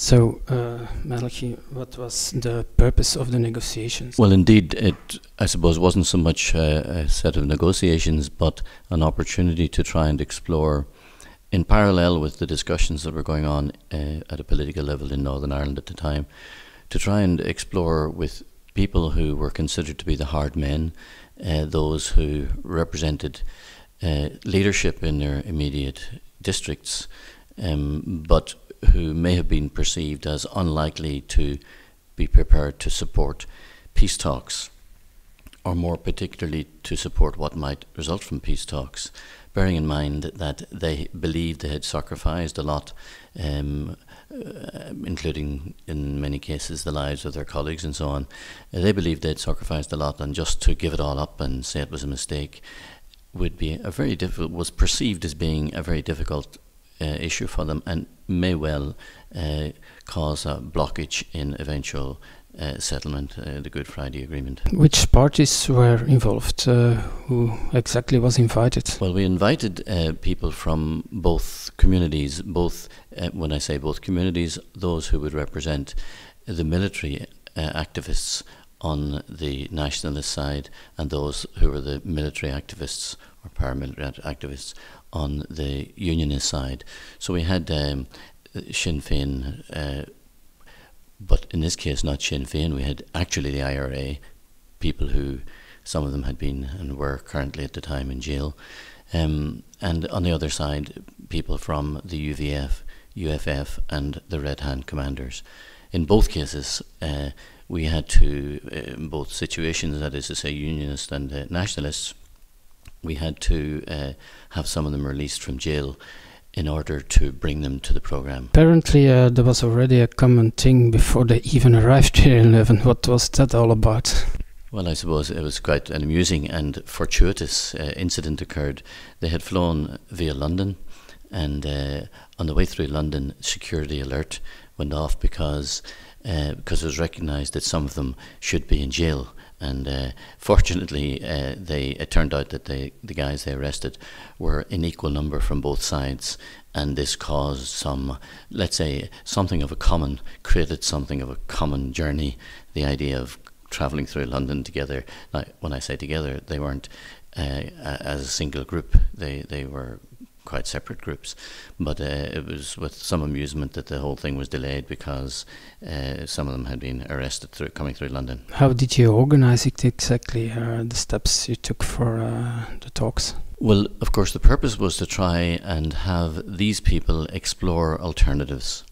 So, Malachy, what was the purpose of the negotiations? Well, indeed, it, I suppose, wasn't so much a set of negotiations, but an opportunity to try and explore, in parallel with the discussions that were going on at a political level in Northern Ireland at the time, to try and explore with people who were considered to be the hard men, those who represented leadership in their immediate districts, but who may have been perceived as unlikely to be prepared to support peace talks, or more particularly to support what might result from peace talks, bearing in mind that they believed they had sacrificed a lot, including in many cases the lives of their colleagues and so on. They believed they had sacrificed a lot, and just to give it all up and say it was a mistake would be a very difficult, was perceived as being a very difficult issue for them, and may well cause a blockage in eventual settlement, the Good Friday Agreement. Which parties were involved? Who exactly was invited? Well, we invited people from both communities, both, when I say both communities, those who would represent the military activists on the nationalist side, and those who were the military activists or paramilitary activists on the unionist side. So we had Sinn Féin, but in this case not Sinn Féin, we had actually the IRA, people who, some of them had been and were currently at the time in jail, and on the other side people from the UVF, UFF and the Red Hand commanders. In both cases we had to, in both situations, that is to say unionists and nationalists, we had to have some of them released from jail in order to bring them to the programme. Apparently there was already a common thing before they even arrived here in Leuven. What was that all about? Well, I suppose it was quite an amusing and fortuitous incident occurred. They had flown via London, and on the way through London, security alert went off because it was recognised that some of them should be in jail. And fortunately, it turned out that the guys they arrested were in equal number from both sides, and this caused some, let's say, created something of a common journey. The idea of travelling through London together. Now, when I say together, they weren't as a single group. They were quite separate groups, but it was with some amusement that the whole thing was delayed because some of them had been arrested coming through London. How did you organize it exactly, the steps you took for the talks? Well, of course the purpose was to try and have these people explore alternatives.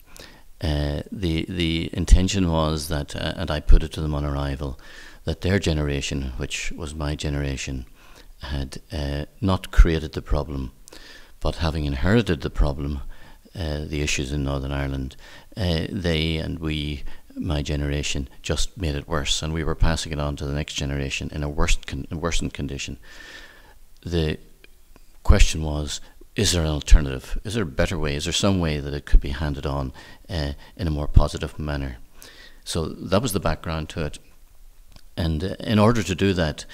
The intention was that, and I put it to them on arrival, that their generation, which was my generation, had not created the problem, but having inherited the problem, the issues in Northern Ireland, they and we, my generation, just made it worse, and we were passing it on to the next generation in a worsened condition. The question was, is there an alternative? Is there a better way? Is there some way that it could be handed on in a more positive manner? So that was the background to it. And in order to do that,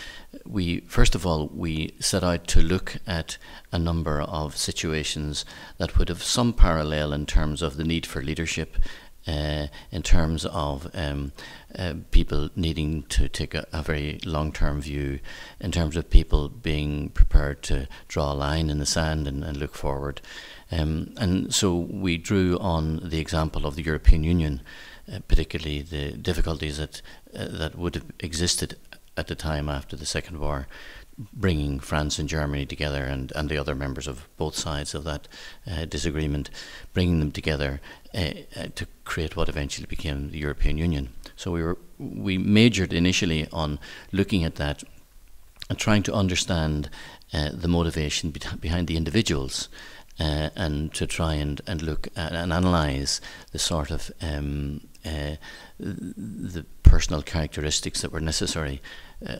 first of all, we set out to look at a number of situations that would have some parallel in terms of the need for leadership, in terms of people needing to take a very long-term view, in terms of people being prepared to draw a line in the sand and look forward. And so we drew on the example of the European Union, particularly the difficulties that would have existed at the time after the Second War, bringing France and Germany together, and the other members of both sides of that disagreement, bringing them together to create what eventually became the European Union. So we majored initially on looking at that and trying to understand the motivation behind the individuals, and to try and look at and analyse the sort of the personal characteristics that were necessary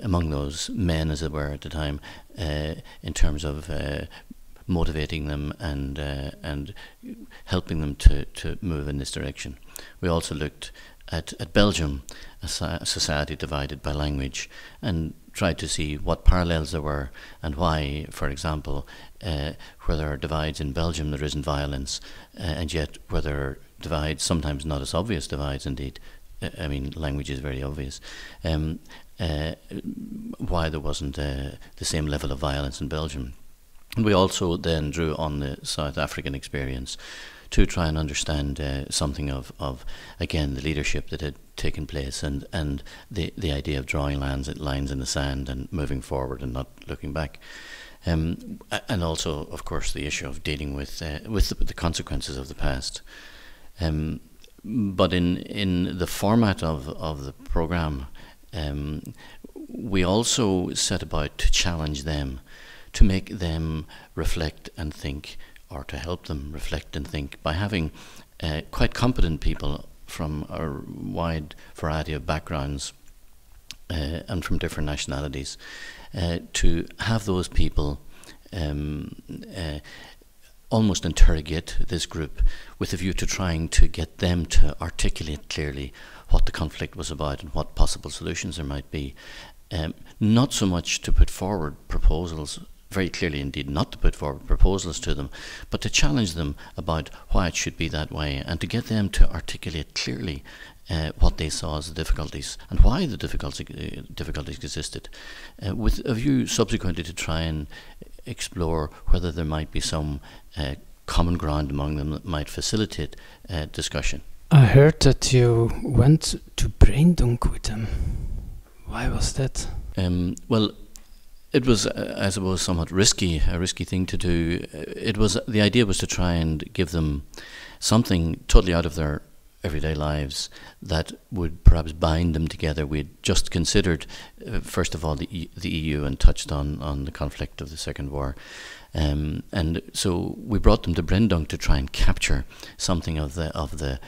among those men, as it were, at the time, in terms of motivating them and helping them to move in this direction. We also looked at Belgium, a society divided by language, and tried to see what parallels there were and why, for example, where there are divides in Belgium there isn't violence, and yet where there are divides, sometimes not as obvious divides indeed. I mean, language is very obvious. Why there wasn't the same level of violence in Belgium. And we also then drew on the South African experience to try and understand something of again the leadership that had taken place, and the idea of drawing lines in the sand and moving forward and not looking back, and also of course the issue of dealing with the consequences of the past. But in the format of the programme, we also set about to challenge them, to make them reflect and think, or to help them reflect and think by having quite competent people from a wide variety of backgrounds and from different nationalities, to have those people almost interrogate this group with a view to trying to get them to articulate clearly what the conflict was about and what possible solutions there might be. Not so much to put forward proposals, very clearly indeed not to put forward proposals to them, but to challenge them about why it should be that way, and to get them to articulate clearly what they saw as the difficulties and why the difficulties existed, with a view subsequently to try and explore whether there might be some common ground among them that might facilitate discussion. I heard that you went to Brain Duncan with them. Why was that? Well, it was, I suppose, somewhat a risky thing to do. The idea was to try and give them something totally out of their everyday lives that would perhaps bind them together. We had just considered, first of all, the EU and touched on the conflict of the Second War. And so we brought them to Brain Duncan to try and capture something of the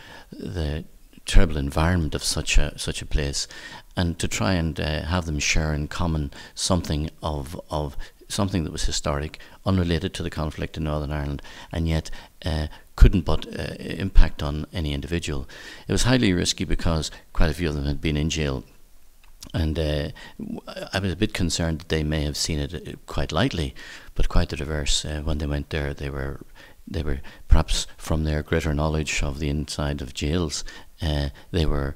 terrible environment of such a place, and to try and have them share in common something of something that was historic, unrelated to the conflict in Northern Ireland, and yet couldn't but impact on any individual. It was highly risky because quite a few of them had been in jail, and I was a bit concerned that they may have seen it quite lightly, but quite the reverse. When they went there, they were perhaps, from their greater knowledge of the inside of jails, they were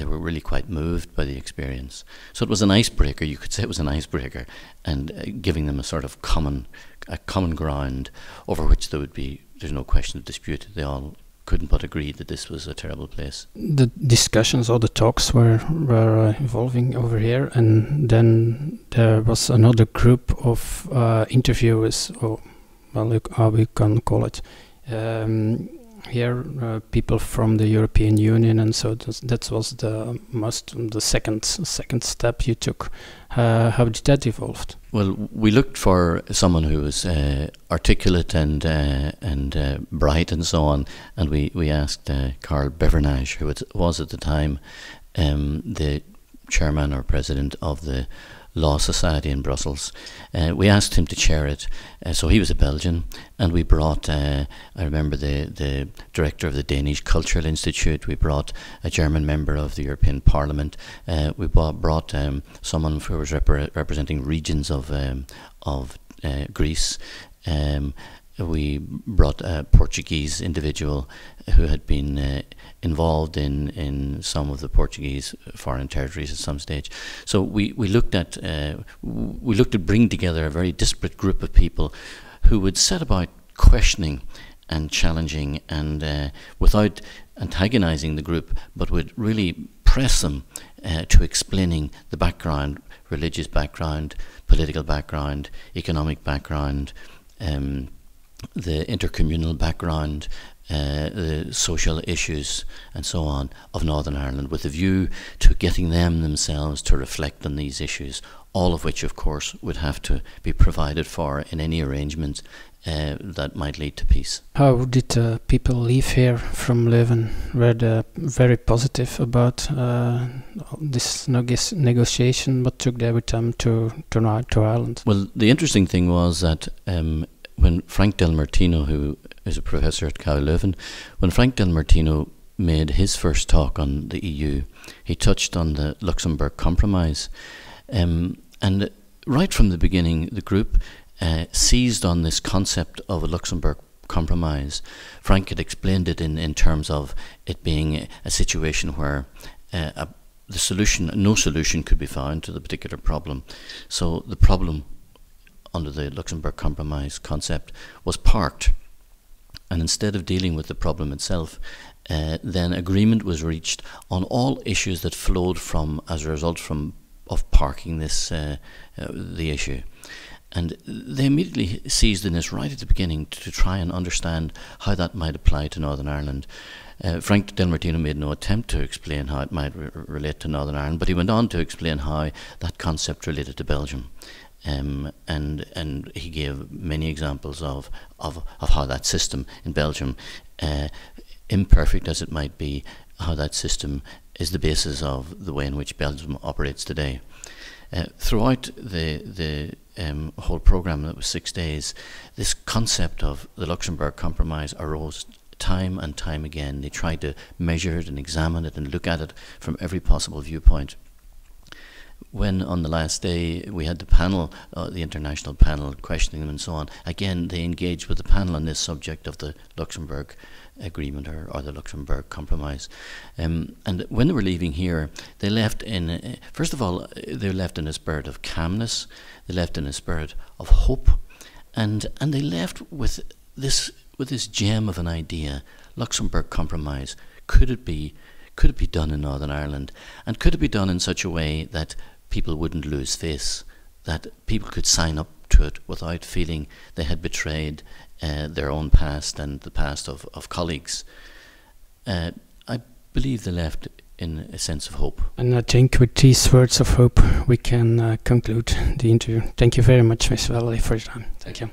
really quite moved by the experience. So it was an icebreaker. You could say it was an icebreaker, and giving them a sort of common ground over which there's no question of dispute. They all couldn't but agree that this was a terrible place. The discussions or the talks were evolving over here, and then there was another group of interviewers, or well, how we can call it. Here, people from the European Union, and so that was the second step you took. How did that evolve? Well, we looked for someone who was articulate and bright and so on, and we asked Karl Bevernage, who was at the time the chairman or president of the Law Society in Brussels. We asked him to chair it, so he was a Belgian, and we brought, I remember the director of the Danish Cultural Institute, we brought a German member of the European Parliament, we brought someone who was representing regions of Greece, we brought a Portuguese individual who had been involved in some of the Portuguese foreign territories at some stage. So we looked at bringing together a very disparate group of people who would set about questioning and challenging, and without antagonizing the group, but would really press them to explaining the background, religious background, political background, economic background, the intercommunal background, the social issues and so on of Northern Ireland, with a view to getting them themselves to reflect on these issues, all of which of course would have to be provided for in any arrangement that might lead to peace. How did people leave here from Leuven? Were they very positive about this negotiation? What took they with them to Ireland? Well, the interesting thing was that when Frank Del Martino, who is a professor at KU Leuven, when Frank Del Martino made his first talk on the EU, he touched on the Luxembourg Compromise. And right from the beginning, the group seized on this concept of a Luxembourg compromise. Frank had explained it in terms of it being a situation where no solution could be found to the particular problem. So the problem under the Luxembourg Compromise concept was parked, and instead of dealing with the problem itself, then agreement was reached on all issues that flowed from as a result of parking the issue. And they immediately seized in this right at the beginning to try and understand how that might apply to Northern Ireland. Frank Del Martino made no attempt to explain how it might relate to Northern Ireland, but he went on to explain how that concept related to Belgium. And he gave many examples of how that system in Belgium, imperfect as it might be, how that system is the basis of the way in which Belgium operates today. Throughout the whole programme, that was 6 days, this concept of the Luxembourg Compromise arose time and time again. They tried to measure it and examine it and look at it from every possible viewpoint. When on the last day we had the panel, the international panel, questioning them and so on, again they engaged with the panel on this subject of the Luxembourg Agreement or the Luxembourg Compromise. And when they were leaving here, they left in, first of all, they left in a spirit of calmness, they left in a spirit of hope, and they left with this gem of an idea. Luxembourg Compromise, could it be done in Northern Ireland, and could it be done in such a way that people wouldn't lose face, that people could sign up to it without feeling they had betrayed their own past and the past of colleagues. I believe they left in a sense of hope. And I think with these words of hope we can conclude the interview. Thank you very much, Ms. Vallely, for your time. Thank you.